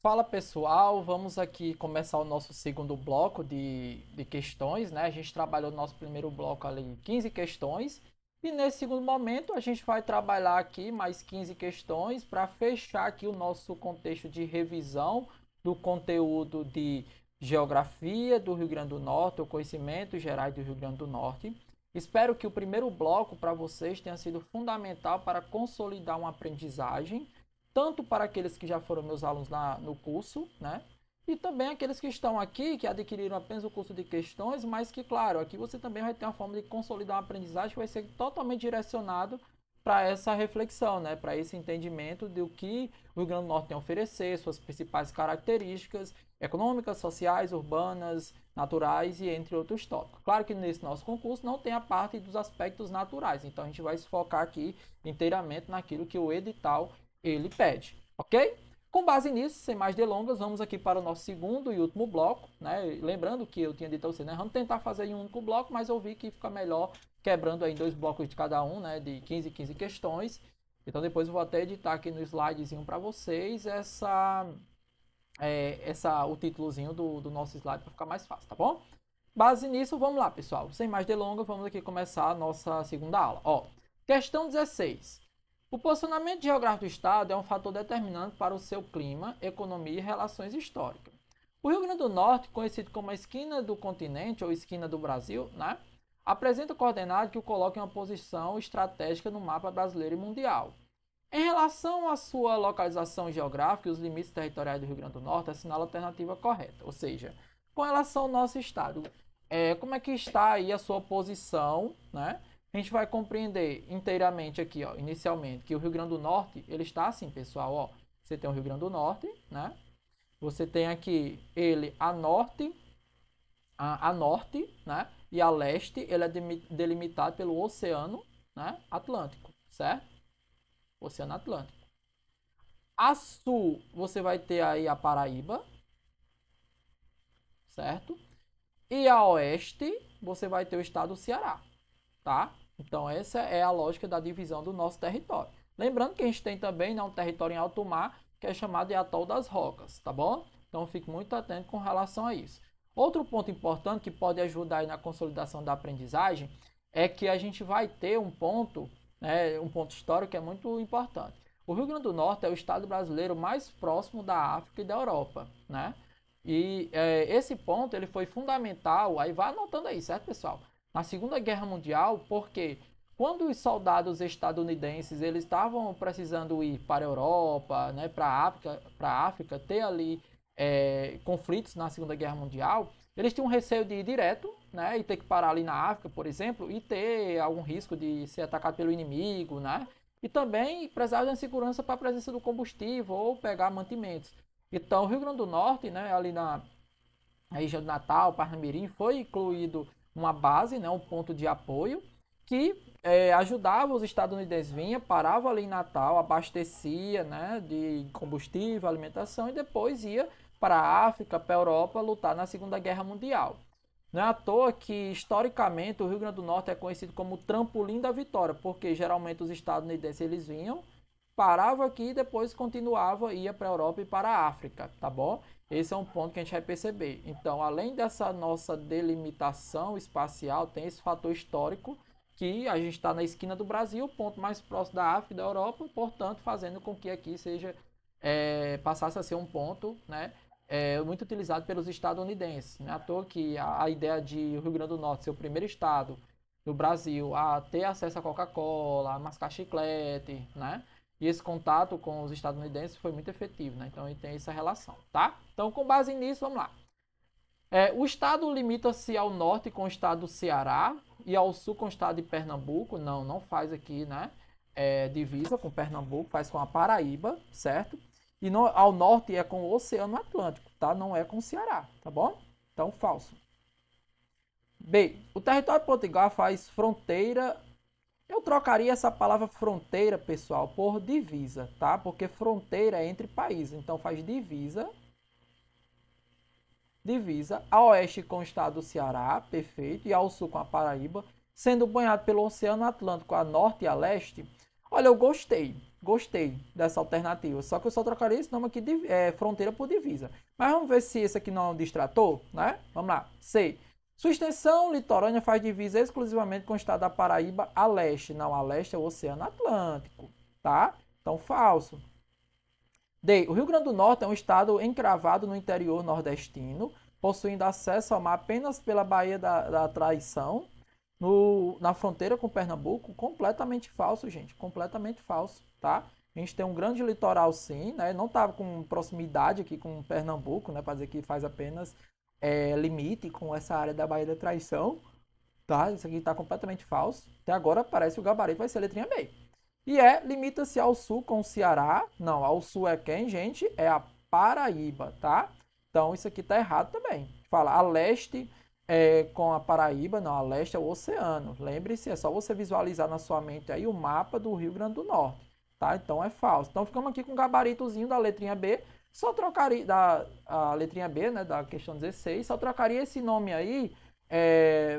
Fala pessoal, vamos aqui começar o nosso segundo bloco de questões, né? A gente trabalhou no nosso primeiro bloco ali 15 questões e nesse segundo momento a gente vai trabalhar aqui mais 15 questões para fechar aqui o nosso contexto de revisão do conteúdo de geografia do Rio Grande do Norte, ou conhecimentos gerais do Rio Grande do Norte. Espero que o primeiro bloco para vocês tenha sido fundamental para consolidar uma aprendizagem tanto para aqueles que já foram meus alunos no curso, né? E também aqueles que estão aqui, que adquiriram apenas o curso de questões, mas que, claro, aqui você também vai ter uma forma de consolidar uma aprendizagem que vai ser totalmente direcionado para essa reflexão, né? Para esse entendimento do que o Rio Grande do Norte tem a oferecer, suas principais características econômicas, sociais, urbanas, naturais e entre outros tópicos. Claro que nesse nosso concurso não tem a parte dos aspectos naturais, então a gente vai se focar aqui inteiramente naquilo que o edital ele pede, ok? Com base nisso, sem mais delongas, vamos aqui para o nosso segundo e último bloco, né? Lembrando que eu tinha dito a você, né? Vamos tentar fazer em um único bloco, mas eu vi que fica melhor quebrando aí em dois blocos de cada um, né? De 15 questões. Então depois eu vou até editar aqui no slidezinho para vocês o títulozinho do nosso slide para ficar mais fácil, tá bom? Base nisso, vamos lá, pessoal. Sem mais delongas, vamos aqui começar a nossa segunda aula. Ó, questão 16. O posicionamento geográfico do Estado é um fator determinante para o seu clima, economia e relações históricas. O Rio Grande do Norte, conhecido como a esquina do continente ou esquina do Brasil, né, apresenta coordenadas que o colocam em uma posição estratégica no mapa brasileiro e mundial. Em relação à sua localização geográfica e os limites territoriais do Rio Grande do Norte, assinala a alternativa correta. Ou seja, com relação ao nosso estado, como é que está aí a sua posição, né? A gente vai compreender inteiramente aqui, ó, inicialmente, que o Rio Grande do Norte, ele está assim, pessoal, ó. Você tem o Rio Grande do Norte, né? Você tem aqui ele a norte, né? E a leste, ele é delimitado pelo Oceano, né? Atlântico, certo? Oceano Atlântico. A sul, você vai ter aí a Paraíba, certo? E a oeste, você vai ter o estado do Ceará, tá? Então, essa é a lógica da divisão do nosso território. Lembrando que a gente tem também, né, um território em alto mar, que é chamado de Atol das Rocas, tá bom? Então, fique muito atento com relação a isso. Outro ponto importante que pode ajudar aí na consolidação da aprendizagem é que a gente vai ter um ponto, né, um ponto histórico que é muito importante. O Rio Grande do Norte é o estado brasileiro mais próximo da África e da Europa, né? E esse ponto ele foi fundamental, aí vai anotando aí, certo, pessoal? Na Segunda Guerra Mundial, porque quando os soldados estadunidenses eles estavam precisando ir para a Europa, né, para a África, ter ali conflitos na Segunda Guerra Mundial, eles tinham receio de ir direto, né, e ter que parar ali na África, por exemplo, e ter algum risco de ser atacado pelo inimigo, né? E também precisava de segurança para a presença do combustível ou pegar mantimentos. Então, o Rio Grande do Norte, né, ali na região de Natal, Parnamirim, foi incluído uma base, né, um ponto de apoio que ajudava os estadunidenses, vinha, parava ali em Natal, abastecia, né, de combustível, alimentação e depois ia para a África, para a Europa, lutar na Segunda Guerra Mundial. Não é à toa que, historicamente, o Rio Grande do Norte é conhecido como o trampolim da vitória, porque geralmente os estadunidenses eles vinham, paravam aqui e depois continuava, ia para a Europa e para a África, tá bom? Esse é um ponto que a gente vai perceber. Então, além dessa nossa delimitação espacial, tem esse fator histórico que a gente está na esquina do Brasil, ponto mais próximo da África e da Europa, portanto, fazendo com que aqui seja passasse a ser um ponto, né, muito utilizado pelos estadunidenses. Não é à toa que a ideia de o Rio Grande do Norte ser o primeiro estado do Brasil a ter acesso a Coca-Cola, a mascar chiclete, né? E esse contato com os estadunidenses foi muito efetivo, né? Então, ele tem essa relação, tá? Então, com base nisso, vamos lá. O estado limita-se ao norte com o estado do Ceará e ao sul com o estado de Pernambuco. Não, não faz aqui, né? Divisa com Pernambuco, faz com a Paraíba, certo? E ao norte é com o Oceano Atlântico, tá? Não é com o Ceará, tá bom? Então, falso. B. O território potiguar faz fronteira. Eu trocaria essa palavra fronteira, pessoal, por divisa, tá? Porque fronteira é entre países, então faz divisa a oeste com o estado do Ceará, perfeito, e ao sul com a Paraíba, sendo banhado pelo Oceano Atlântico a norte e a leste. Olha, eu gostei. Gostei dessa alternativa. Só que eu só trocaria esse nome aqui de fronteira por divisa. Mas vamos ver se esse aqui não é um distrator, né? Vamos lá. C. Sua extensão litorânea faz divisa exclusivamente com o estado da Paraíba a leste. Não, a leste é o Oceano Atlântico, tá? Então, falso. D. O Rio Grande do Norte é um estado encravado no interior nordestino, possuindo acesso ao mar apenas pela Baía da Traição, na fronteira com Pernambuco. Completamente falso, gente. Completamente falso, tá? A gente tem um grande litoral, sim, né? Não estava com proximidade aqui com Pernambuco, né? Para dizer que faz apenas limite com essa área da Baía da Traição, tá? Isso aqui está completamente falso. Até agora parece que o gabarito vai ser a letrinha B. E limita-se ao sul com o Ceará. Não, ao sul é quem, gente? É a Paraíba, tá? Então isso aqui tá errado também. Fala a leste com a Paraíba, não, a leste é o oceano. Lembre-se, é só você visualizar na sua mente aí o mapa do Rio Grande do Norte, tá? Então é falso. Então ficamos aqui com o gabaritozinho da letrinha B. Só trocaria a letrinha B, né, da questão 16, só trocaria esse nome aí,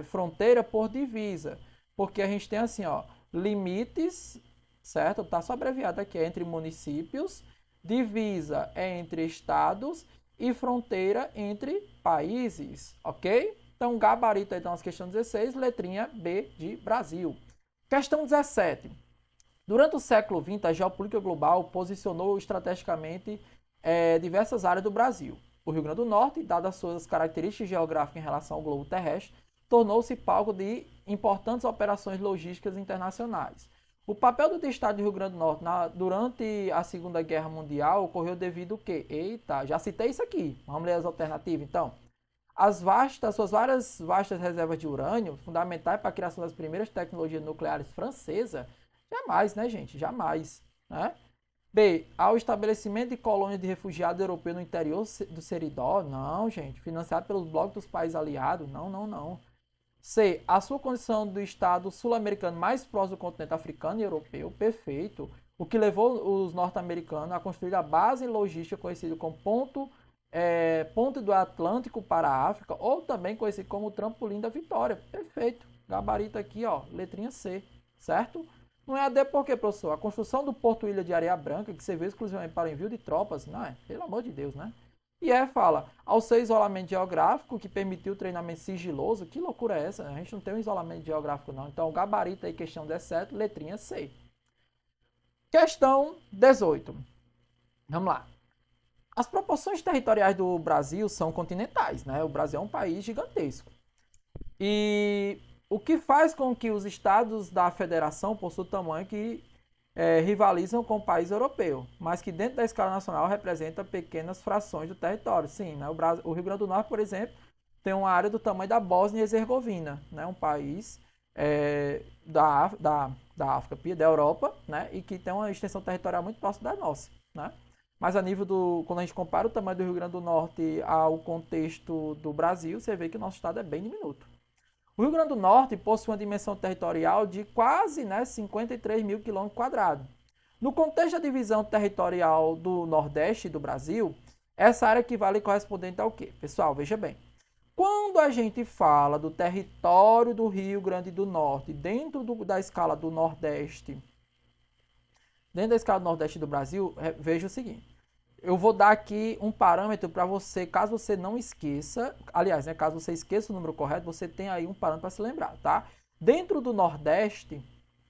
fronteira por divisa. Porque a gente tem assim, ó, limites, certo? Tá só abreviado aqui, é entre municípios, divisa é entre estados e fronteira entre países, ok? Então, gabarito aí, então, as questões 16, letrinha B de Brasil. Questão 17. Durante o século XX, a geopolítica global posicionou estrategicamente diversas áreas do Brasil. O Rio Grande do Norte, dadas suas características geográficas em relação ao globo terrestre, tornou-se palco de importantes operações logísticas internacionais. O papel do Estado do Rio Grande do Norte durante a Segunda Guerra Mundial ocorreu devido ao quê? Eita, já citei isso aqui. Vamos ler as alternativas, então. Suas várias vastas reservas de urânio, fundamentais para a criação das primeiras tecnologias nucleares francesas, jamais, né, gente? Jamais, né? B. Ao estabelecimento de colônias de refugiados europeus no interior do Seridó. Não, gente. Financiado pelos blocos dos países aliados. Não, não, não. C. A sua condição do Estado sul-americano mais próximo do continente africano e europeu. Perfeito. O que levou os norte-americanos a construir a base logística conhecida como Ponte do Atlântico para a África, ou também conhecido como Trampolim da Vitória. Perfeito. Gabarito aqui, ó. Letrinha C. Certo? Não é AD por quê, professor? A construção do Porto Ilha de Areia Branca, que serviu exclusivamente para o envio de tropas, não é? Pelo amor de Deus, né? E fala, ao seu isolamento geográfico, que permitiu o treinamento sigiloso. Que loucura é essa? A gente não tem um isolamento geográfico, não. Então, gabarito aí, questão 17, letrinha C. Questão 18. Vamos lá. As proporções territoriais do Brasil são continentais, né? O Brasil é um país gigantesco. E o que faz com que os estados da federação possuam tamanho que rivalizam com o país europeu, mas que dentro da escala nacional representa pequenas frações do território. Sim, né? O Rio Grande do Norte, por exemplo, tem uma área do tamanho da Bósnia e Herzegovina, né? Um país da África, da Europa, né? E que tem uma extensão territorial muito próxima da nossa, né? Mas a nível quando a gente compara o tamanho do Rio Grande do Norte ao contexto do Brasil, você vê que o nosso estado é bem diminuto. O Rio Grande do Norte possui uma dimensão territorial de quase 53 mil km². No contexto da divisão territorial do Nordeste do Brasil, essa área equivale correspondente ao quê? Pessoal, veja bem. Quando a gente fala do território do Rio Grande do Norte dentro da escala do Nordeste, do Brasil, veja o seguinte. Eu vou dar aqui um parâmetro para você, caso você não esqueça, aliás, né, caso você esqueça o número correto, você tem aí um parâmetro para se lembrar, tá? Dentro do Nordeste,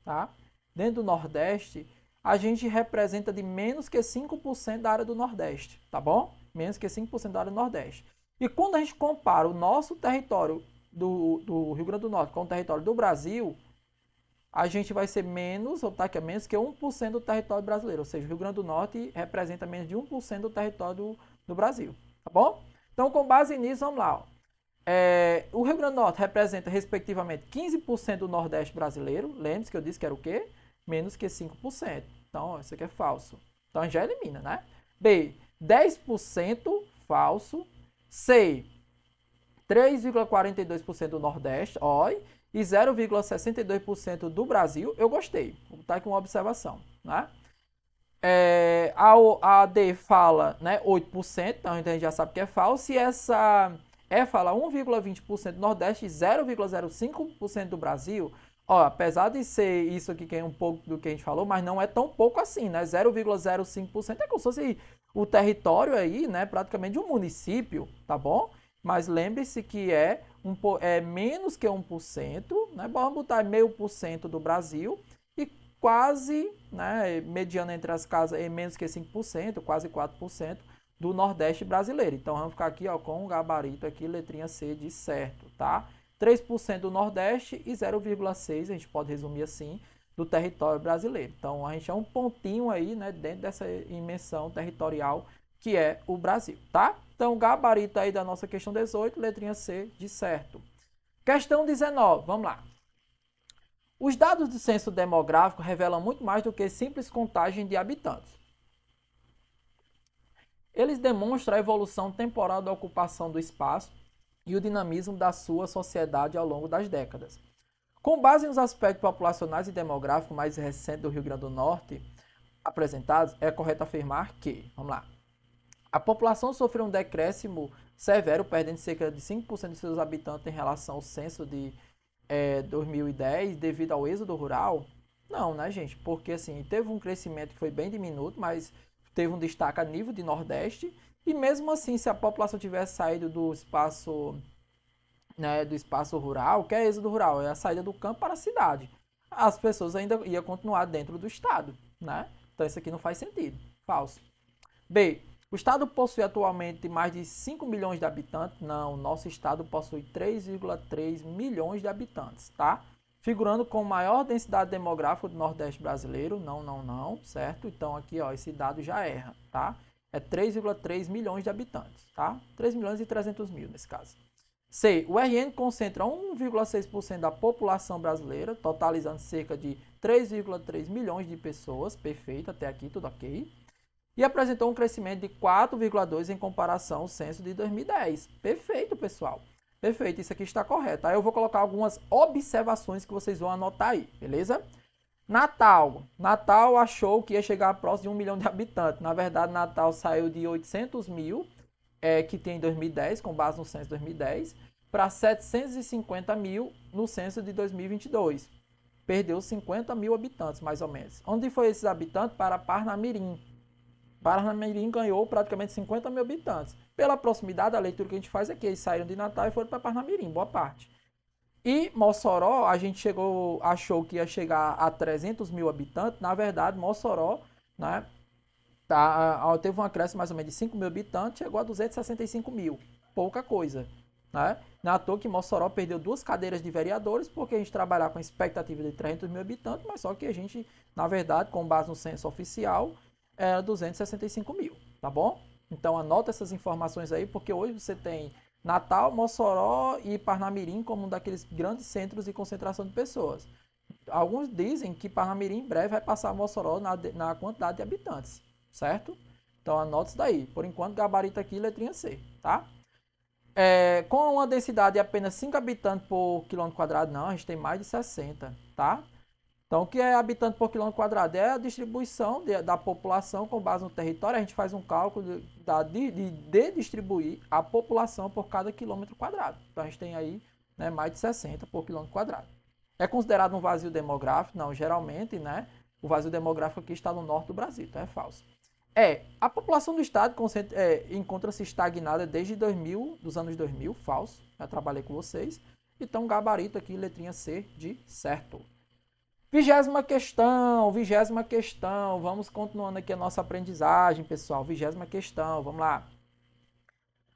tá? Dentro do Nordeste, a gente representa de menos que 5% da área do Nordeste, tá bom? Menos que 5% da área do Nordeste. E quando a gente compara o nosso território do Rio Grande do Norte com o território do Brasil, a gente vai ser menos, ou tá aqui, menos que 1% do território brasileiro. Ou seja, o Rio Grande do Norte representa menos de 1% do território do Brasil. Tá bom? Então, com base nisso, vamos lá. Ó. O Rio Grande do Norte representa, respectivamente, 15% do Nordeste brasileiro. Lembre-se que eu disse que era o quê? Menos que 5%. Então, ó, isso aqui é falso. Então, a gente já elimina, né? B, 10% falso. C, 3,42% do Nordeste. Olha. E 0,62% do Brasil, eu gostei. Vou botar aqui uma observação. Né? A D fala, né, 8%, então a gente já sabe que é falso. E essa fala 1,20% do Nordeste e 0,05% do Brasil. Ó, apesar de ser isso aqui que é um pouco do que a gente falou, mas não é tão pouco assim, né? 0,05% é como se fosse o território aí, né? Praticamente de um município, tá bom? Mas lembre-se que é menos que 1%, né? Vamos botar 0,5% do Brasil e quase, né? Mediano entre as casas, é menos que 5%, quase 4% do Nordeste brasileiro. Então vamos ficar aqui, ó, com o gabarito aqui, letrinha C de certo, tá? 3% do Nordeste e 0,6%, a gente pode resumir assim, do território brasileiro. Então, a gente é um pontinho aí, né, dentro dessa dimensão territorial que é o Brasil, tá? Então, gabarito aí da nossa questão 18, letrinha C de certo. Questão 19, vamos lá. Os dados do censo demográfico revelam muito mais do que simples contagem de habitantes. Eles demonstram a evolução temporal da ocupação do espaço e o dinamismo da sua sociedade ao longo das décadas. Com base nos aspectos populacionais e demográficos mais recentes do Rio Grande do Norte apresentados, é correto afirmar que, vamos lá, a população sofreu um decréscimo severo, perdendo cerca de 5% de seus habitantes em relação ao censo de 2010, devido ao êxodo rural? Não, né, gente? Porque, assim, teve um crescimento que foi bem diminuto, mas teve um destaque a nível de Nordeste, e mesmo assim, se a população tivesse saído do espaço, né, do espaço rural, o que é êxodo rural? É a saída do campo para a cidade. As pessoas ainda iam continuar dentro do estado, né? Então isso aqui não faz sentido. Falso. B. O estado possui atualmente mais de 5 milhões de habitantes? Não, nosso estado possui 3,3 milhões de habitantes, tá? Figurando com maior densidade demográfica do Nordeste brasileiro? Não, não, não, certo? Então aqui, ó, esse dado já erra, tá? É 3,3 milhões de habitantes, tá? 3 milhões e 300 mil nesse caso. C. O RN concentra 1,6% da população brasileira, totalizando cerca de 3,3 milhões de pessoas. Perfeito, até aqui tudo ok. E apresentou um crescimento de 4,2% em comparação ao censo de 2010. Perfeito, pessoal. Perfeito, isso aqui está correto. Aí eu vou colocar algumas observações que vocês vão anotar aí, beleza? Natal. Natal achou que ia chegar próximo de 1 milhão de habitantes. Na verdade, Natal saiu de 800 mil, que tem em 2010, com base no censo de 2010, para 750 mil no censo de 2022. Perdeu 50 mil habitantes, mais ou menos. Onde foi esses habitantes? Para Parnamirim. Parnamirim ganhou praticamente 50 mil habitantes. Pela proximidade, a leitura que a gente faz é que eles saíram de Natal e foram para Parnamirim, boa parte. E Mossoró, a gente achou que ia chegar a 300 mil habitantes. Na verdade, Mossoró, né, teve um acréscimo mais ou menos de 5 mil habitantes, chegou a 265 mil. Pouca coisa. Né? Não é à toa que Mossoró perdeu 2 cadeiras de vereadores, porque a gente trabalhava com expectativa de 300 mil habitantes, mas só que a gente, na verdade, com base no censo oficial, era 265 mil, tá bom? Então anota essas informações aí, porque hoje você tem Natal, Mossoró e Parnamirim como um daqueles grandes centros de concentração de pessoas. Alguns dizem que Parnamirim em breve vai passar Mossoró na quantidade de habitantes, certo? Então anota isso daí. Por enquanto, gabarito aqui, letrinha C, tá? Com uma densidade de apenas 5 habitantes por quilômetro quadrado, não, a gente tem mais de 60, tá? Então, o que é habitante por quilômetro quadrado? É a distribuição da população com base no território. A gente faz um cálculo de distribuir a população por cada quilômetro quadrado. Então, a gente tem aí, né, mais de 60 por quilômetro quadrado. É considerado um vazio demográfico? Não, geralmente, né, o vazio demográfico aqui está no norte do Brasil, então é falso. A população do estado encontra-se estagnada desde dos anos 2000, falso. Já trabalhei com vocês. Então, gabarito aqui, letrinha C de certo. 20ª questão. Vamos continuando aqui a nossa aprendizagem, pessoal. 20ª questão, vamos lá.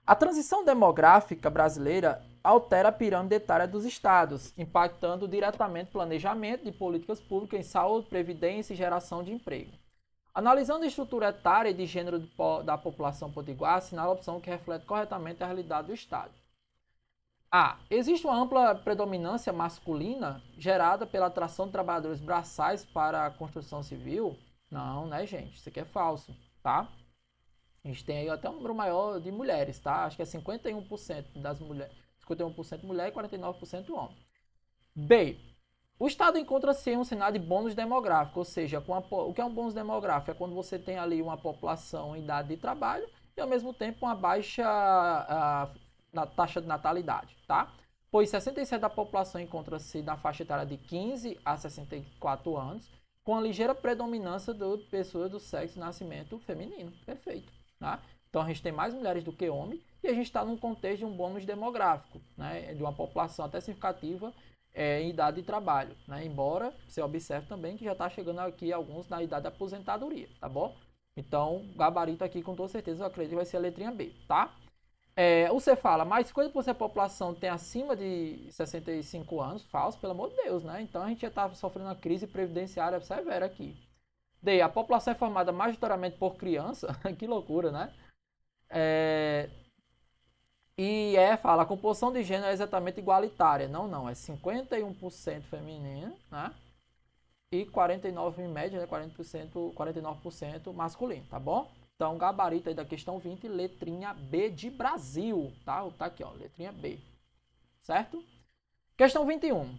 A transição demográfica brasileira altera a pirâmide etária dos estados, impactando diretamente o planejamento de políticas públicas em saúde, previdência e geração de emprego. Analisando a estrutura etária e de gênero da população potiguar, assinala a opção que reflete corretamente a realidade do estado. A. Existe uma ampla predominância masculina gerada pela atração de trabalhadores braçais para a construção civil? Não, né, gente? Isso aqui é falso, tá? A gente tem aí até um número maior de mulheres, tá? Acho que é 51% das mulheres, 51% mulher e 49% homem. B. O Estado encontra-se em um cenário de bônus demográfico, ou seja, o que é um bônus demográfico? É quando você tem ali uma população em idade de trabalho e, ao mesmo tempo, uma baixa na taxa de natalidade, tá? pois 67% da população encontra-se na faixa etária de 15 a 64 anos, com a ligeira predominância de pessoas do sexo de nascimento feminino. Perfeito. Tá? Então a gente tem mais mulheres do que homens e a gente está num contexto de um bônus demográfico, né? De uma população até significativa em idade de trabalho, né? Embora você observe também que já está chegando aqui alguns na idade da aposentadoria, tá bom? Então, gabarito aqui com toda certeza eu acredito que vai ser a letrinha B, tá? Você fala, mais 50% da população tem acima de 65 anos, falso, pelo amor de Deus, né? Então a gente já está sofrendo uma crise previdenciária severa aqui. D, a população é formada majoritariamente por criança, que loucura, né? Fala, a composição de gênero é exatamente igualitária. Não, é 51% feminino, né? E 49% em média, né? 49% masculino, tá bom? Então, gabarito aí da questão 20, letrinha B de Brasil, tá? Tá aqui, ó, letrinha B, certo? Questão 21.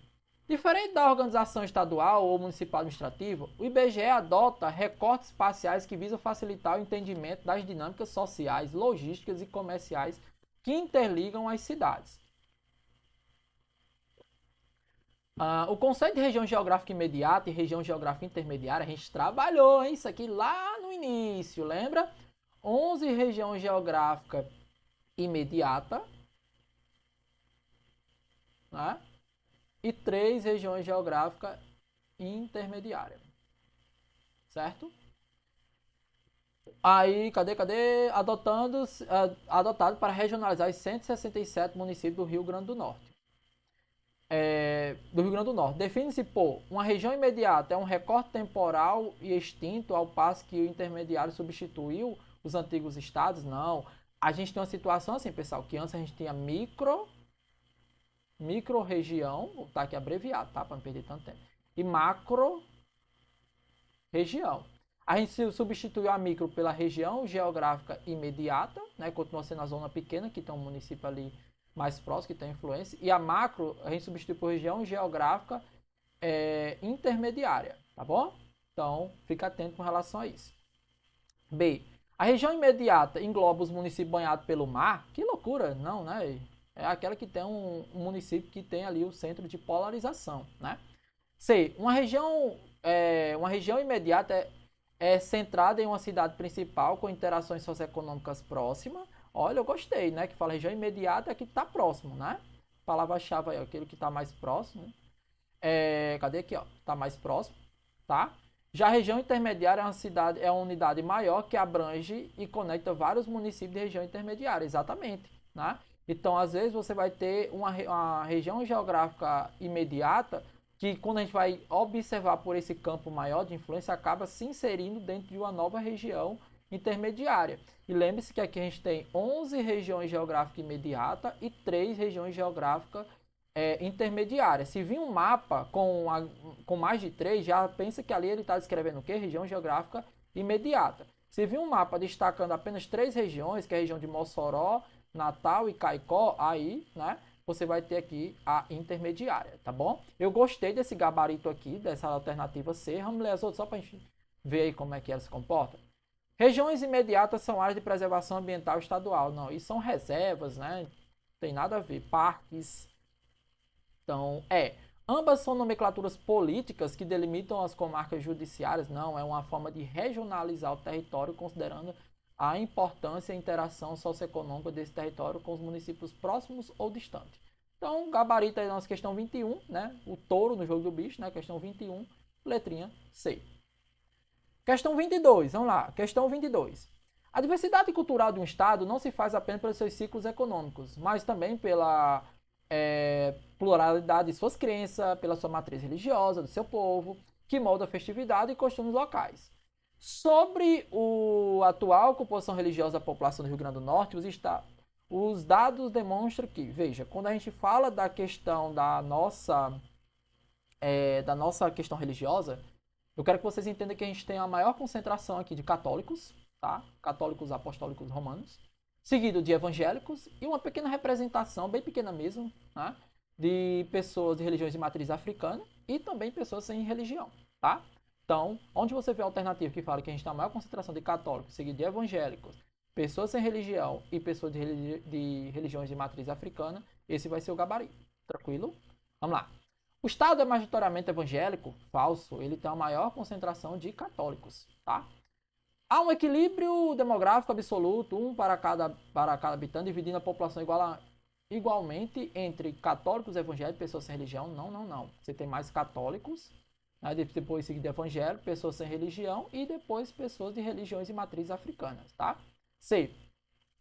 Diferente da organização estadual ou municipal administrativa, o IBGE adota recortes espaciais que visam facilitar o entendimento das dinâmicas sociais, logísticas e comerciais que interligam as cidades. O conceito de região geográfica imediata e região geográfica intermediária, a gente trabalhou isso aqui lá no início, lembra? 11 região geográfica imediata, né? E 3 regiões geográficas intermediárias, certo? Aí, cadê? Adotado para regionalizar os 167 municípios do Rio Grande do Norte. Define-se por uma região imediata é um recorte temporal e extinto, ao passo que o intermediário substituiu os antigos estados? Não. A gente tem uma situação assim, pessoal, que antes a gente tinha micro-região, vou botar aqui abreviado, tá? Para não perder tanto tempo. E macro-região. A gente substituiu a micro pela região geográfica imediata, né? Continua sendo a zona pequena, que tem um município ali mais próximo, que tem influência. E a macro, a gente substitui por região geográfica intermediária, tá bom? Então, fica atento com relação a isso. B. A região imediata engloba os municípios banhados pelo mar? Que loucura, não, né? É aquela que tem um município que tem ali o centro de polarização, né? C. Uma região imediata é centrada em uma cidade principal com interações socioeconômicas próximas. Olha, eu gostei, né? Que fala região imediata é que está próximo, né? Palavra-chave aí, aquele que está mais próximo. Né? Cadê aqui, ó? Está mais próximo, tá? Já a região intermediária é uma unidade maior que abrange e conecta vários municípios de região intermediária, exatamente, né? Então, às vezes, você vai ter uma região geográfica imediata que, quando a gente vai observar por esse campo maior de influência, acaba se inserindo dentro de uma nova região intermediária. E lembre-se que aqui a gente tem 11 regiões geográficas imediatas e 3 regiões geográficas intermediárias. Se vir um mapa com mais de 3, já pensa que ali ele está descrevendo o quê? Região geográfica imediata. Se vir um mapa destacando apenas 3 regiões, que é a região de Mossoró, Natal e Caicó, aí, né, você vai ter aqui a intermediária, tá bom? Eu gostei desse gabarito aqui, dessa alternativa C. Vamos ler as outras só para a gente ver aí como é que ela se comporta. Regiões imediatas são áreas de preservação ambiental estadual. Não, isso são reservas, né? Não tem nada a ver. Parques. Então, ambas são nomenclaturas políticas que delimitam as comarcas judiciárias. Não, é uma forma de regionalizar o território, considerando a importância e interação socioeconômica desse território com os municípios próximos ou distantes. Então, gabarito aí na nossa questão 21, né? O touro no jogo do bicho, né? Questão 21, letrinha C. Questão 22, vamos lá. Questão 22. A diversidade cultural de um Estado não se faz apenas pelos seus ciclos econômicos, mas também pela pluralidade de suas crenças, pela sua matriz religiosa, do seu povo, que molda a festividade e costumes locais. Sobre a atual composição religiosa da população do Rio Grande do Norte, os dados demonstram que, veja, quando a gente fala da questão da nossa questão religiosa, eu quero que vocês entendam que a gente tem a maior concentração aqui de católicos, tá? Católicos apostólicos romanos, seguido de evangélicos e uma pequena representação, bem pequena mesmo, né? De pessoas de religiões de matriz africana e também pessoas sem religião, tá? Então, onde você vê a alternativa que fala que a gente tem a maior concentração de católicos, seguido de evangélicos, pessoas sem religião e pessoas de religiões de matriz africana, esse vai ser o gabarito, Tranquilo? Vamos lá. O Estado é majoritariamente evangélico? Falso. Ele tem a maior concentração de católicos, tá? Há um equilíbrio demográfico absoluto, um para cada habitante, dividindo a população igualmente entre católicos, evangélicos e pessoas sem religião. Não, não, não. Você tem mais católicos, né? Depois seguido de evangélicos, pessoas sem religião e depois pessoas de religiões e matrizes africanas, tá? C.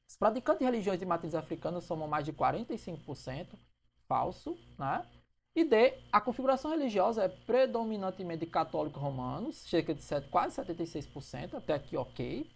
Os praticantes de religiões de matrizes africanas somam mais de 45%, falso, né? E D, a configuração religiosa é predominantemente de católicos romanos, cerca de quase 76%, até aqui ok.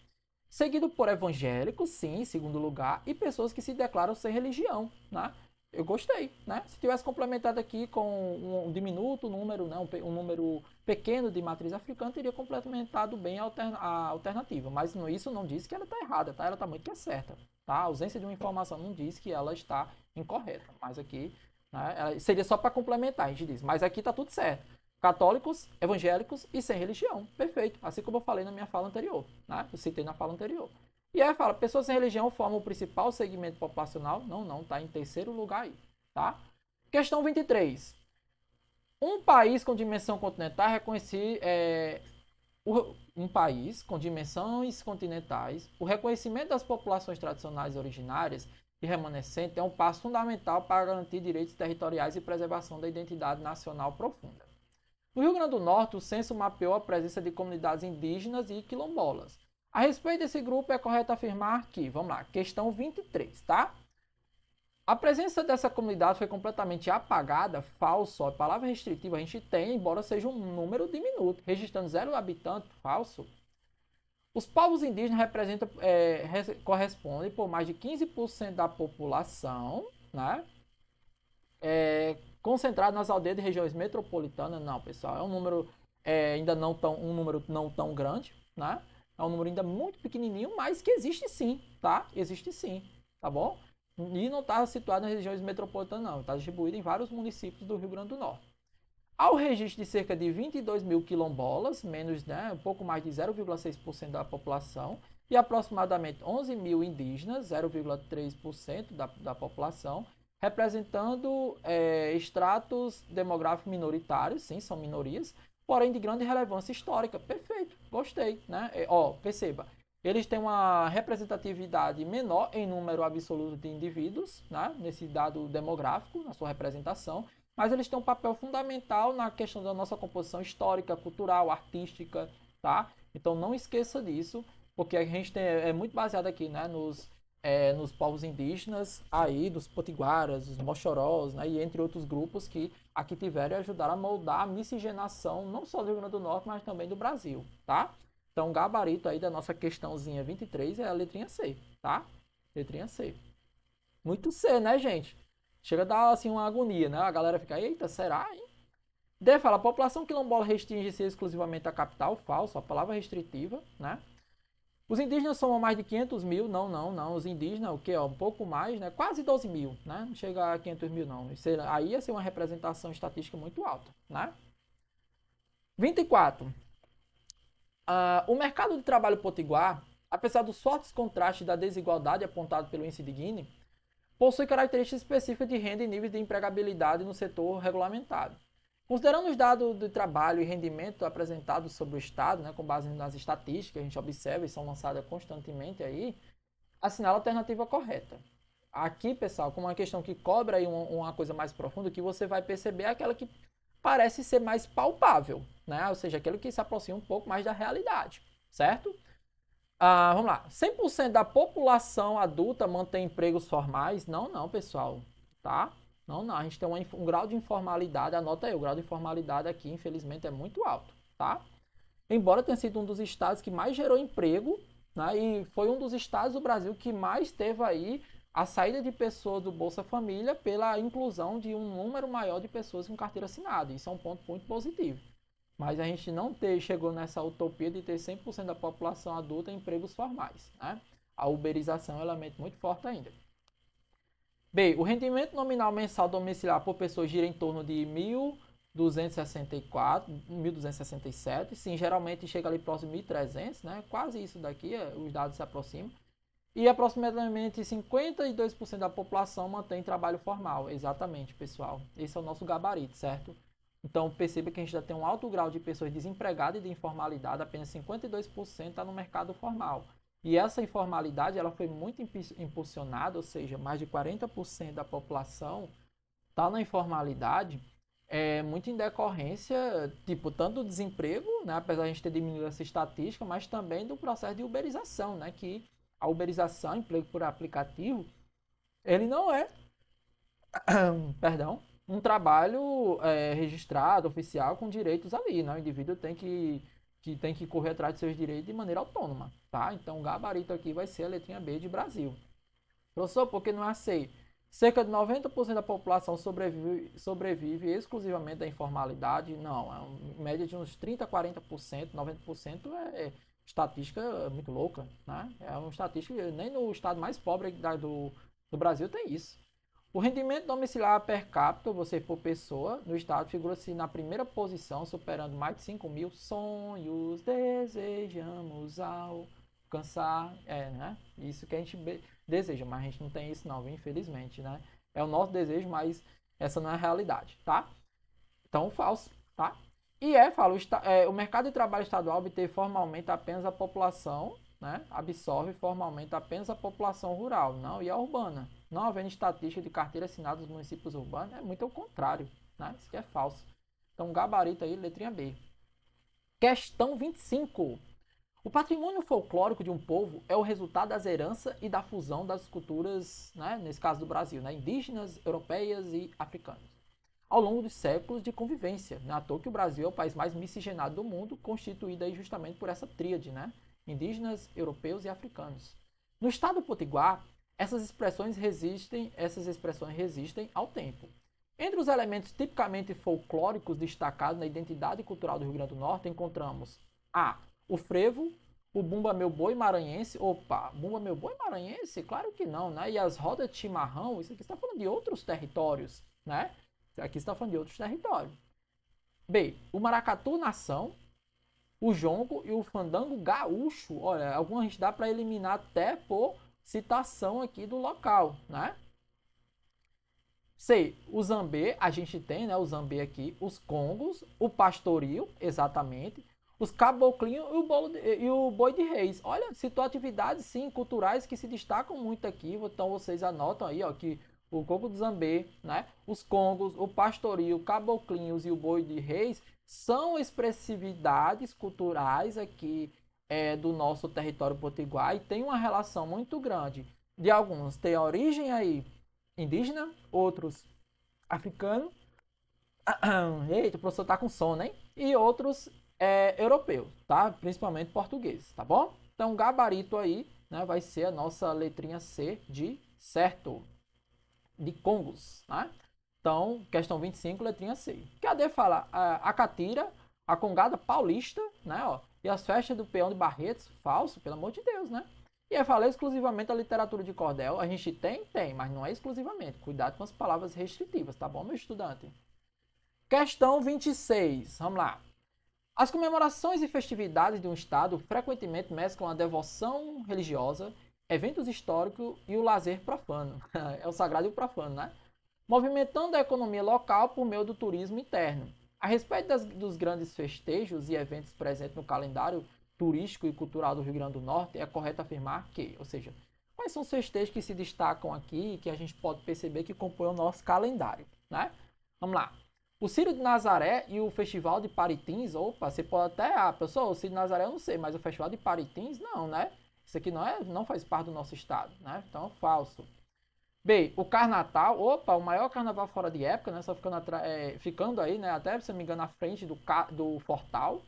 Seguido por evangélicos, sim, em segundo lugar, e pessoas que se declaram sem religião, né? Eu gostei, né? Se tivesse complementado aqui com um diminuto número, né? um número pequeno de matriz africana, teria complementado bem a alternativa. Mas isso não diz que ela está errada, tá? Ela está muito que é certa, tá? A ausência de uma informação não diz que ela está incorreta. Mas aqui, né? Seria só para complementar, a gente diz. Mas aqui está tudo certo. Católicos, evangélicos e sem religião. Perfeito. Assim como eu falei na minha fala anterior, né? Eu citei na fala anterior. E aí fala, pessoas sem religião formam o principal segmento populacional? Não, não, tá em terceiro lugar aí, tá? Questão 23. Um país com dimensão continental um país com dimensões continentais, o reconhecimento das populações tradicionais originárias e remanescentes é um passo fundamental para garantir direitos territoriais e preservação da identidade nacional profunda. No Rio Grande do Norte, o censo mapeou a presença de comunidades indígenas e quilombolas. A respeito desse grupo, é correto afirmar que, vamos lá, questão 23, tá? A presença dessa comunidade foi completamente apagada, falso. A palavra restritiva a gente tem, embora seja um número diminuto, registrando 0 habitantes, falso. Os povos indígenas correspondem por mais de 15% da população, né? Concentrado nas aldeias de regiões metropolitanas, não, pessoal, é um número ainda um número não tão grande, né? É um número ainda muito pequenininho, mas que existe sim, tá? Existe sim, tá bom? E não está situado nas regiões metropolitanas, não. Está distribuído em vários municípios do Rio Grande do Norte. Há o registro de cerca de 22 mil quilombolas, menos, né, um pouco mais de 0,6% da população, e aproximadamente 11 mil indígenas, 0,3% da população, representando estratos demográficos minoritários, sim, são minorias, porém de grande relevância histórica. Perfeito, gostei, né? Perceba, eles têm uma representatividade menor em número absoluto de indivíduos, né, nesse dado demográfico, na sua representação, mas eles têm um papel fundamental na questão da nossa composição histórica, cultural, artística, tá? Então não esqueça disso, porque a gente é muito baseado aqui, né, nos povos indígenas, aí dos potiguaras, dos mochorós, né, e entre outros grupos que aqui tiveram e ajudaram a moldar a miscigenação não só do Rio Grande do Norte, mas também do Brasil, tá? Então, o gabarito aí da nossa questãozinha 23 é a letrinha C, tá? Letrinha C. Muito C, né, gente? Chega a dar, assim, uma agonia, né? A galera fica, eita, será, hein? D fala, a população quilombola restringe-se exclusivamente à capital, falso, a palavra restritiva, né? Os indígenas somam mais de 500 mil, não, não, não. Os indígenas, o que? Um pouco mais, né? Quase 12 mil, né? Não chega a 500 mil, não. Aí ia ser uma representação estatística muito alta, né? 24. O mercado de trabalho potiguar, apesar dos fortes contrastes e da desigualdade apontado pelo índice de Gini, possui características específicas de renda e níveis de empregabilidade no setor regulamentado. Considerando os dados de trabalho e rendimento apresentados sobre o Estado, né, com base nas estatísticas que a gente observa e são lançadas constantemente aí, assinala a alternativa correta. Aqui, pessoal, como uma questão que cobra aí uma coisa mais profunda, que você vai perceber é aquela que parece ser mais palpável, né? Ou seja, aquilo que se aproxima um pouco mais da realidade, certo? Vamos lá. 100% da população adulta mantém empregos formais? Não, não, pessoal, tá? Não, não. A gente tem um grau de informalidade, anota aí, o grau de informalidade aqui, infelizmente, é muito alto, tá? Embora tenha sido um dos estados que mais gerou emprego, né? E foi um dos estados do Brasil que mais teve aí a saída de pessoas do Bolsa Família pela inclusão de um número maior de pessoas com carteira assinada. Isso é um ponto muito positivo. Mas a gente não chegou nessa utopia de ter 100% da população adulta em empregos formais, né? A uberização é um elemento muito forte ainda. B. O rendimento nominal mensal domiciliar por pessoa gira em torno de 1.264, 1.267. Sim, geralmente chega ali próximo de 1.300, né? Quase isso daqui, os dados se aproximam. E aproximadamente 52% da população mantém trabalho formal. Exatamente, pessoal. Esse é o nosso gabarito, certo? Então, perceba que a gente já tem um alto grau de pessoas desempregadas e de informalidade, apenas 52% está no mercado formal. E essa informalidade ela foi muito impulsionada, ou seja, mais de 40% da população está na informalidade, muito em decorrência, tipo, tanto do desemprego, né, apesar de a gente ter diminuído essa estatística, mas também do processo de uberização, né, que a uberização, emprego por aplicativo, ele não é, perdão, um trabalho registrado, oficial, com direitos ali, né? O indivíduo tem que correr atrás de seus direitos de maneira autônoma, tá? Então, o gabarito aqui vai ser a letrinha B de Brasil. Professor, por que não é C? Cerca de 90% da população sobrevive exclusivamente da informalidade? Não, é uma média de uns 30% a 40%, 90% é estatística muito louca, né? É uma estatística, nem no estado mais pobre do Brasil tem isso. O rendimento domiciliar per capita, você por pessoa, no estado figura-se na primeira posição, superando mais de 5 mil sonhos, desejamos alcançar, né? Isso que a gente deseja, mas a gente não tem isso não, infelizmente, né? É o nosso desejo, mas essa não é a realidade, tá? Então, falso, tá? E fala, o mercado de trabalho estadual obteve formalmente apenas a população, né? Absorve formalmente apenas a população rural, não e a urbana. Não havendo estatística de carteira assinada dos municípios urbanos, é muito ao contrário, né? Isso aqui é falso. Então, gabarito aí, letrinha B. Questão 25. O patrimônio folclórico de um povo é o resultado das heranças e da fusão das culturas, né, nesse caso do Brasil, né, indígenas, europeias e africanas, ao longo dos séculos de convivência. Não é à toa que o Brasil é o país mais miscigenado do mundo, constituído aí justamente por essa tríade, né, indígenas, europeus e africanos. No estado do Potiguar, essas expressões resistem ao tempo. Entre os elementos tipicamente folclóricos destacados na identidade cultural do Rio Grande do Norte, encontramos o frevo, o Bumba Meu Boi maranhense. Opa, Bumba Meu Boi maranhense? Claro que não, né? E as rodas de chimarrão, isso aqui está falando de outros territórios, né? Aqui está falando de outros territórios. B, o maracatu nação, o jongo e o fandango gaúcho. Olha, algumas a gente dá para eliminar até por citação aqui do local, né? C, o zambê, a gente tem, né, o zambê aqui, os congos, o pastoril, exatamente, os caboclinhos e o boi de reis. Olha, citou atividades, sim, culturais que se destacam muito aqui, então vocês anotam aí, ó, que o congo do zambê, né, os congos, o pastoril, caboclinhos e o boi de reis são expressividades culturais aqui do nosso território potiguar e tem uma relação muito grande de alguns ter origem aí indígena, outros africanos. Eita, o professor tá com sono, hein? E outros europeus, tá? Principalmente portugueses, tá bom? Então, gabarito aí, né, vai ser a nossa letrinha C de certo, de Congos, né? Então, questão 25, letrinha C. Cadê falar? A catira, a congada paulista, né, ó, e as festas do peão de Barretos, falso, pelo amor de Deus, né? E eu falei exclusivamente a literatura de cordel. A gente tem, mas não é exclusivamente. Cuidado com as palavras restritivas, tá bom, meu estudante? Questão 26. Vamos lá. As comemorações e festividades de um estado frequentemente mesclam a devoção religiosa, eventos históricos e o lazer profano. É o sagrado e o profano, né? Movimentando a economia local por meio do turismo interno. A respeito dos grandes festejos e eventos presentes no calendário turístico e cultural do Rio Grande do Norte, é correto afirmar que, ou seja, quais são os festejos que se destacam aqui e que a gente pode perceber que compõem o nosso calendário, né? Vamos lá. O Círio de Nazaré e o Festival de Paritins, opa, você pode até, pessoal, o Círio de Nazaré eu não sei, mas o Festival de Paritins não, né? Isso aqui não faz parte do nosso estado, né? Então, falso. B, o Carnatal, opa, o maior carnaval fora de época, né? Só ficando aí, né? Até, se não me engano, na frente do Fortal.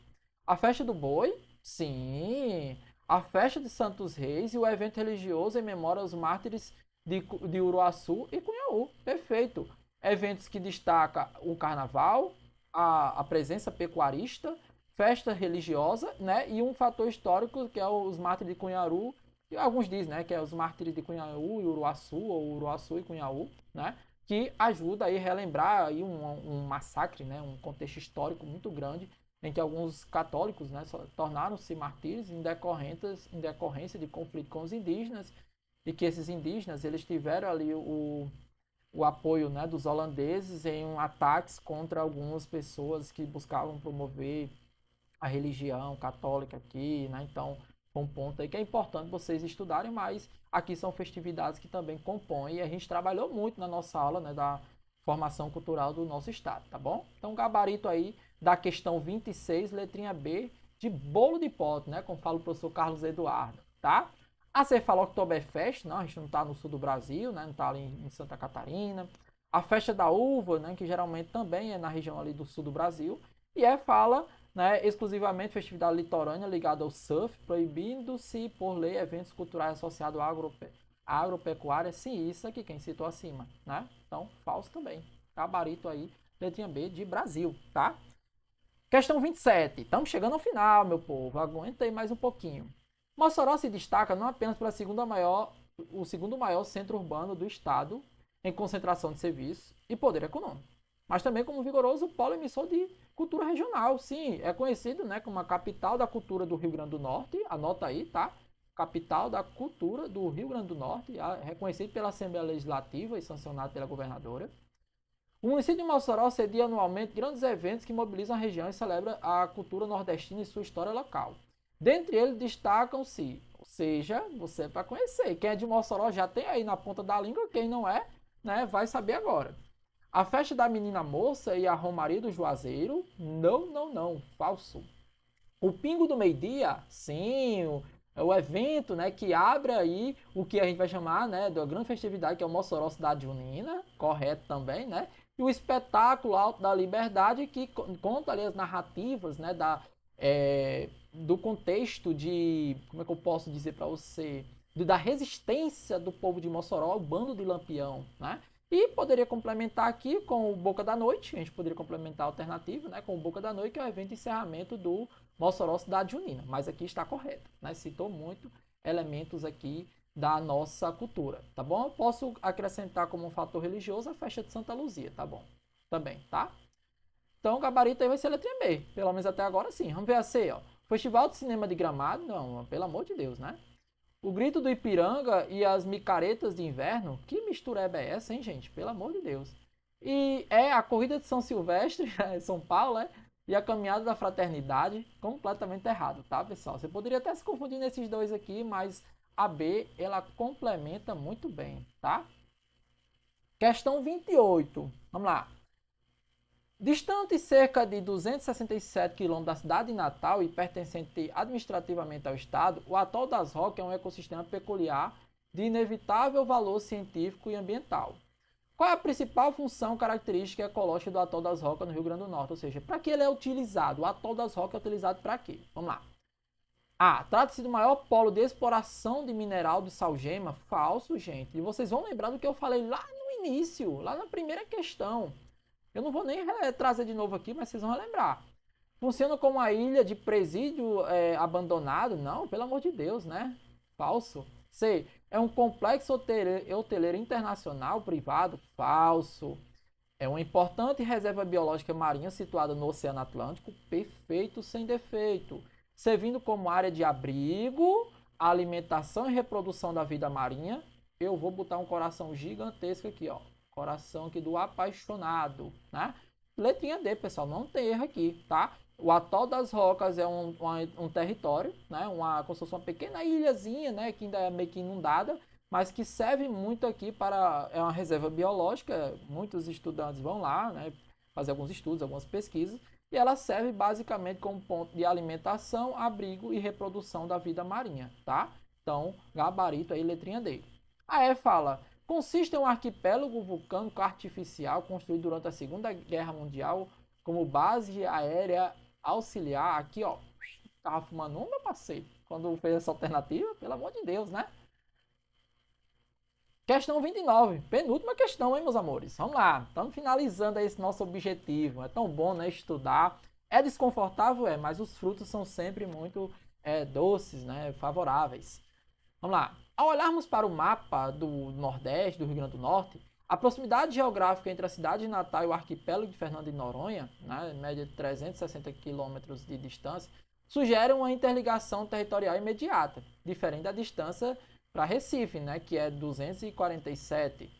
A festa do Boi, sim. A festa de Santos Reis e o evento religioso em memória aos mártires de Uruaçu e Cunhaú. Perfeito. Eventos que destaca o carnaval, a presença pecuarista, festa religiosa, né? E um fator histórico que é os mártires de Cunhaú. E alguns dizem, né, que é os mártires de Cunhaú e Uruaçu, ou Uruaçu e Cunhaú, né? Que ajuda aí a relembrar aí um massacre, né? Um contexto histórico muito grande em que alguns católicos, né, tornaram-se martírios em decorrência de conflito com os indígenas e que esses indígenas eles tiveram ali o apoio, né, dos holandeses em ataques contra algumas pessoas que buscavam promover a religião católica aqui, né? Então, foi um ponto aí que é importante vocês estudarem, mas aqui são festividades que também compõem e a gente trabalhou muito na nossa aula, né, da formação cultural do nosso estado, tá bom? Então, gabarito aí da questão 26, letrinha B, de bolo de pote, né, como fala o professor Carlos Eduardo, tá? A você falou Oktoberfest, não, a gente não está no sul do Brasil, né, não está ali em Santa Catarina. A festa da uva, né, que geralmente também é na região ali do sul do Brasil, e fala, né, exclusivamente festividade litorânea ligada ao surf, proibindo-se por lei eventos culturais associados à agropecuária, sim, isso aqui quem citou acima, né? Então, falso também. Gabarito aí, letrinha B de Brasil, tá? Questão 27. Estamos chegando ao final, meu povo. Aguenta aí mais um pouquinho. Mossoró se destaca não apenas pela o segundo maior centro urbano do estado em concentração de serviços e poder econômico, mas também como um vigoroso polo emissor de cultura regional. Sim, é conhecido, né, como a capital da cultura do Rio Grande do Norte. Anota aí, tá? Capital da cultura do Rio Grande do Norte, reconhecido pela Assembleia Legislativa e sancionado pela governadora. O município de Mossoró cedia anualmente grandes eventos que mobilizam a região e celebram a cultura nordestina e sua história local. Dentre eles destacam-se, ou seja, você é para conhecer. Quem é de Mossoró já tem aí na ponta da língua, quem não é, né, vai saber agora. A festa da menina moça e a romaria do Juazeiro, não, não, não, falso. O Pingo do Meio-Dia, sim, o evento, né, que abre aí o que a gente vai chamar, né, da grande festividade, que é o Mossoró Cidade Junina, correto também, né? E o espetáculo Alto da Liberdade, que conta ali as narrativas, né, do contexto de, como é que eu posso dizer para você, da resistência do povo de Mossoró ao bando de Lampião, né? E poderia complementar aqui com o Boca da Noite, a gente poderia complementar a alternativa, né, com o Boca da Noite, que é o evento de encerramento do Mossoró Cidade Junina, mas aqui está correto, né? Citou muito elementos aqui da nossa cultura, tá bom? Eu posso acrescentar como um fator religioso a festa de Santa Luzia, tá bom? Também, tá? Então o gabarito aí vai ser a letrinha B, pelo menos até agora sim. Vamos ver a C, ó. Festival de Cinema de Gramado, não, pelo amor de Deus, né? O Grito do Ipiranga e as Micaretas de Inverno, que mistureba é essa, hein, gente? Pelo amor de Deus. E é a Corrida de São Silvestre, São Paulo, né? E a Caminhada da Fraternidade, completamente errado, tá, pessoal? Você poderia até se confundir nesses dois aqui, mas a B, ela complementa muito bem, tá? Questão 28. Vamos lá. Distante cerca de 267 quilômetros da cidade de Natal e pertencente administrativamente ao estado, o Atol das Rocas é um ecossistema peculiar de inevitável valor científico e ambiental. Qual é a principal função característica ecológica do Atol das Rocas no Rio Grande do Norte? Ou seja, para que ele é utilizado? O Atol das Rocas é utilizado para quê? Vamos lá. A. Trata-se do maior polo de exploração de mineral de salgema. Falso, gente. E vocês vão lembrar do que eu falei lá no início, lá na primeira questão. Eu não vou nem trazer de novo aqui, mas vocês vão lembrar. Funciona como uma ilha de presídio abandonado? Não, pelo amor de Deus, né? Falso. C. É um complexo hoteleiro internacional privado? Falso. É uma importante reserva biológica marinha situada no Oceano Atlântico? Perfeito, sem defeito. Servindo como área de abrigo, alimentação e reprodução da vida marinha. Eu vou botar um coração gigantesco aqui, ó. Coração aqui do apaixonado, né? Letrinha D, pessoal, não tem erro aqui, tá? O Atol das Rocas é um território, né? Como se fosse uma pequena ilhazinha, né? Que ainda é meio que inundada, mas que serve muito aqui para... É uma reserva biológica, muitos estudantes vão lá, né? Fazer alguns estudos, algumas pesquisas, e ela serve basicamente como ponto de alimentação, abrigo e reprodução da vida marinha, tá? Então, gabarito aí, letrinha D. A E fala... Consiste em um arquipélago vulcânico artificial construído durante a Segunda Guerra Mundial como base aérea auxiliar. Aqui, ó, tava fumando meu parceiro, quando fez essa alternativa, pelo amor de Deus, né? Questão 29, penúltima questão, hein, meus amores? Vamos lá, estamos finalizando aí esse nosso objetivo. É tão bom, né, estudar. É desconfortável, mas os frutos são sempre muito doces, né, favoráveis. Vamos lá. Ao olharmos para o mapa do Nordeste, do Rio Grande do Norte, a proximidade geográfica entre a cidade de Natal e o arquipélago de Fernando de Noronha, né, em média de 360 quilômetros de distância, sugere uma interligação territorial imediata, diferente da distância para Recife, né, que é 247.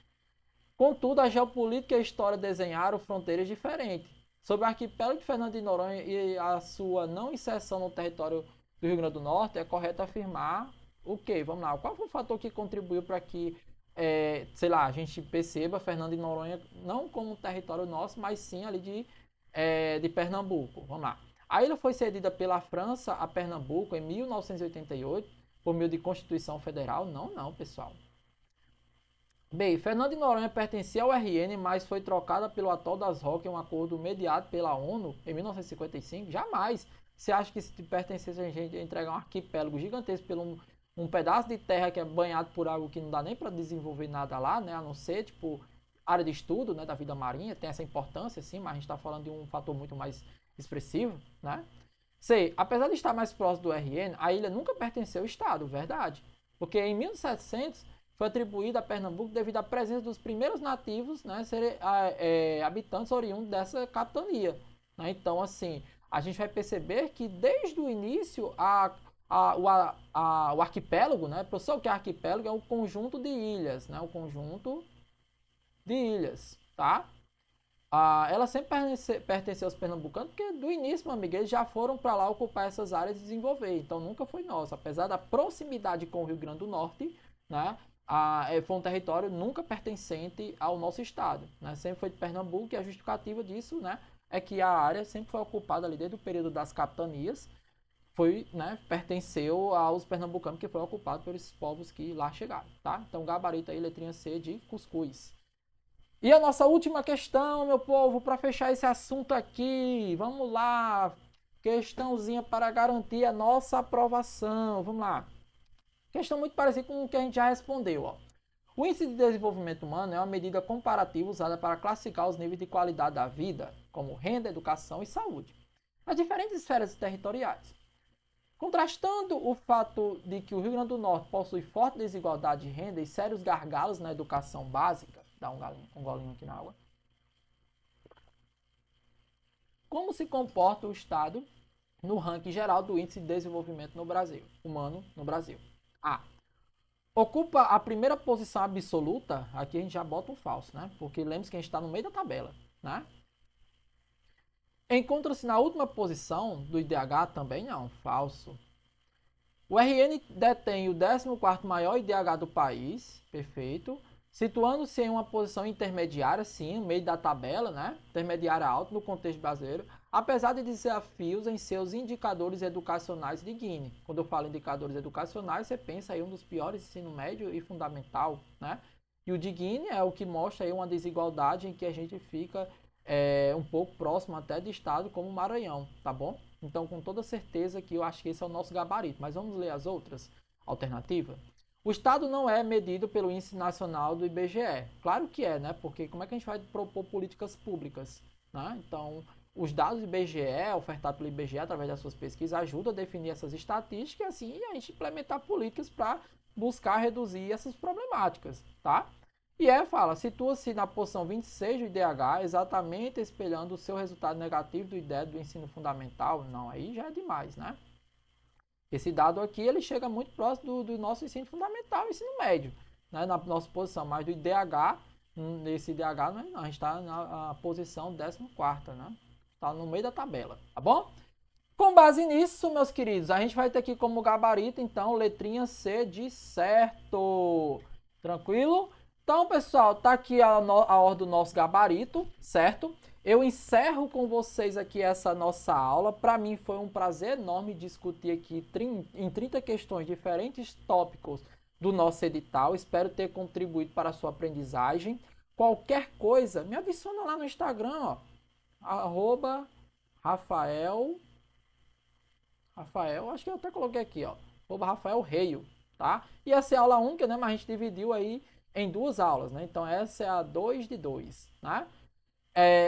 Contudo, a geopolítica e a história desenharam fronteiras diferentes. Sobre o arquipélago de Fernando de Noronha e a sua não inserção no território do Rio Grande do Norte, é correto afirmar o quê? Vamos lá, qual foi o fator que contribuiu para que, sei lá, a gente perceba Fernando de Noronha não como um território nosso, mas sim ali de Pernambuco? Vamos lá. A ilha foi cedida pela França a Pernambuco em 1988, por meio de Constituição Federal? Não, pessoal. Bem, Fernando de Noronha pertencia ao RN, mas foi trocada pelo Atol das Roques em um acordo mediado pela ONU em 1955? Jamais. Você acha que se pertencesse a gente entregar um arquipélago gigantesco pelo um pedaço de terra que é banhado por água que não dá nem para desenvolver nada lá, né? A não ser, tipo, área de estudo, né, da vida marinha, tem essa importância, sim, mas a gente está falando de um fator muito mais expressivo, né? C. Apesar de estar mais próximo do RN, a ilha nunca pertenceu ao Estado, verdade. Porque em 1700 foi atribuída a Pernambuco devido à presença dos primeiros nativos, né, habitantes oriundos dessa capitania. Né? Então, assim, a gente vai perceber que desde o início o arquipélago, né, professor, o que é arquipélago é um conjunto de ilhas, né, o conjunto de ilhas, tá? Ela sempre pertenceu aos pernambucanos, porque do início, meu amigo, eles já foram para lá ocupar essas áreas e desenvolver, então nunca foi nosso, apesar da proximidade com o Rio Grande do Norte, né? Foi um território nunca pertencente ao nosso estado, né? Sempre foi de Pernambuco e a justificativa disso, né, é que a área sempre foi ocupada ali desde o período das capitanias, né, pertenceu aos pernambucanos que foi ocupado pelos povos que lá chegaram, tá? Então gabarito aí, letrinha C de cuscuz. E a nossa última questão, meu povo, para fechar esse assunto aqui, vamos lá, questãozinha para garantir a nossa aprovação, vamos lá. Questão muito parecida com o que a gente já respondeu. Ó. O Índice de Desenvolvimento Humano é uma medida comparativa usada para classificar os níveis de qualidade da vida, como renda, educação e saúde, nas diferentes esferas territoriais. Contrastando o fato de que o Rio Grande do Norte possui forte desigualdade de renda e sérios gargalos na educação básica, dá um golinho aqui na água. Como se comporta o Estado no ranking geral do Índice de Desenvolvimento Humano no Brasil? A. Ocupa a primeira posição absoluta, aqui a gente já bota um falso, né? Porque lembre-se que a gente está no meio da tabela, né? Encontra-se na última posição do IDH também não, falso. O RN detém o 14º maior IDH do país, perfeito, situando-se em uma posição intermediária, sim, no meio da tabela, né? Intermediária alta no contexto brasileiro, apesar de desafios em seus indicadores educacionais de Gini. Quando eu falo indicadores educacionais, você pensa aí um dos piores ensino médio e fundamental, né? E o de Gini é o que mostra aí uma desigualdade em que a gente fica um pouco próximo até de estado como o Maranhão, tá bom? Então, com toda certeza que eu acho que esse é o nosso gabarito. Mas vamos ler as outras alternativas? O estado não é medido pelo Índice Nacional do IBGE. Claro que é, né? Porque como é que a gente vai propor políticas públicas? Né? Então, os dados do IBGE, ofertados pelo IBGE através das suas pesquisas, ajudam a definir essas estatísticas e assim a gente implementar políticas para buscar reduzir essas problemáticas, tá? E fala, situa-se na posição 26 do IDH, exatamente espelhando o seu resultado negativo do IDE do ensino fundamental. Não, aí já é demais, né? Esse dado aqui, ele chega muito próximo do nosso ensino fundamental e ensino médio, né? Na nossa posição, mas do IDH, nesse IDH, não, a gente está na posição 14ª, né? Está no meio da tabela, tá bom? Com base nisso, meus queridos, a gente vai ter aqui como gabarito, então, letrinha C de certo. Tranquilo? Então, pessoal, tá aqui a ordem do nosso gabarito, certo? Eu encerro com vocês aqui essa nossa aula. Para mim foi um prazer enorme discutir aqui em 30 questões diferentes tópicos do nosso edital. Espero ter contribuído para a sua aprendizagem. Qualquer coisa, me adiciona lá no Instagram, ó. @Rafael, acho que eu até coloquei aqui, ó. @Rafael Reio, tá? E essa é a aula única, né? Mas a gente dividiu aí em 2 aulas, né? Então essa é a 2 de 2, né?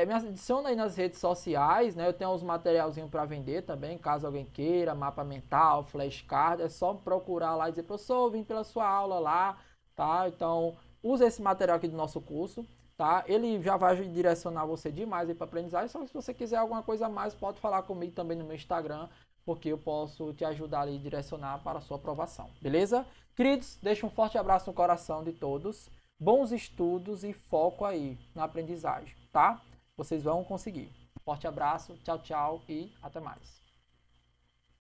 Me adiciona aí nas redes sociais, né? Eu tenho uns materialzinhos para vender também, caso alguém queira, mapa mental, flashcard, é só procurar lá e dizer, professor, eu vim pela sua aula lá, tá? Então, usa esse material aqui do nosso curso, tá? Ele já vai direcionar você demais aí para aprendizagem, só que se você quiser alguma coisa a mais, pode falar comigo também no meu Instagram, porque eu posso te ajudar ali, direcionar para a sua aprovação, beleza? Queridos, deixo um forte abraço no coração de todos, bons estudos e foco aí na aprendizagem, tá? Vocês vão conseguir. Forte abraço, tchau, tchau e até mais.